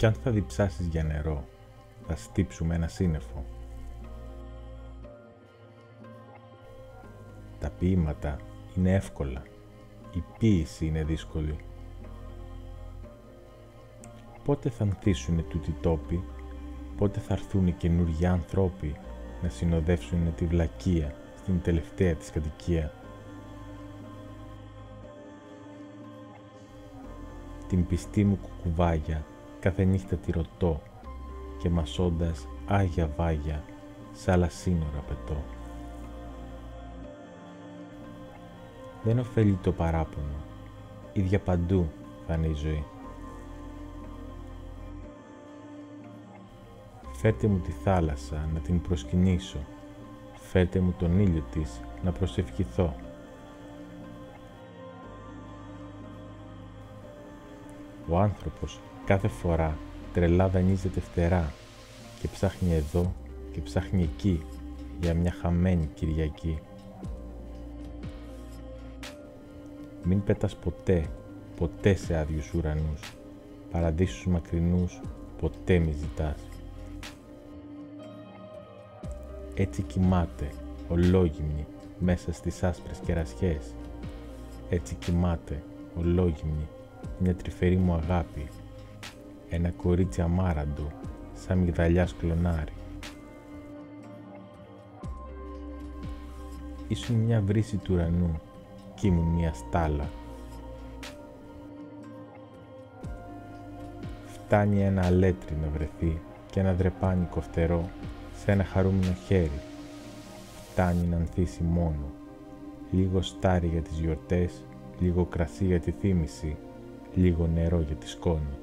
Κι αν θα διψάσεις για νερό, θα στύψουμε ένα σύννεφο. Τα ποίηματα είναι εύκολα, η ποίηση είναι δύσκολη. Πότε θα ανθίσουνε τούτοι τόποι, πότε θα έρθουν οι καινούργιοι άνθρωποι να συνοδεύσουνε τη βλακεία στην τελευταία της κατοικία. Την πιστή μου κουκουβάγια κάθε νύχτα τη ρωτώ και μασώντας άγια βάγια σ' άλλα σύνορα πετώ. Δεν ωφέλει το παράπονο, ίδια παντού θα είναι η ζωή. Φέρτε μου τη θάλασσα να την προσκυνήσω, φέρτε μου τον ήλιο της να προσευχηθώ. Ο άνθρωπος κάθε φορά τρελά δανείζεται φτερά και ψάχνει εδώ και ψάχνει εκεί για μια χαμένη Κυριακή. Μην πετάς ποτέ, ποτέ σε άδειους ουρανούς, παραδείσους μακρινούς ποτέ μη ζητάς. Έτσι κοιμάται, ολόγυμνη, μέσα στις άσπρες κερασιές. Έτσι κοιμάται, ολόγυμνη, μια τρυφερή μου αγάπη. Ένα κορίτσι αμάραντο, σαν μυγδαλιάς κλονάρι. Ήσουν μια βρύση του ουρανού κι ήμουν μια στάλα. Φτάνει ένα αλέτρι να βρεθεί και ένα δρεπάνικο φτερό σε ένα χαρούμενο χέρι. Φτάνει να ανθίσει μόνο. Λίγο στάρι για τις γιορτές, λίγο κρασί για τη θύμηση, λίγο νερό για τη σκόνη.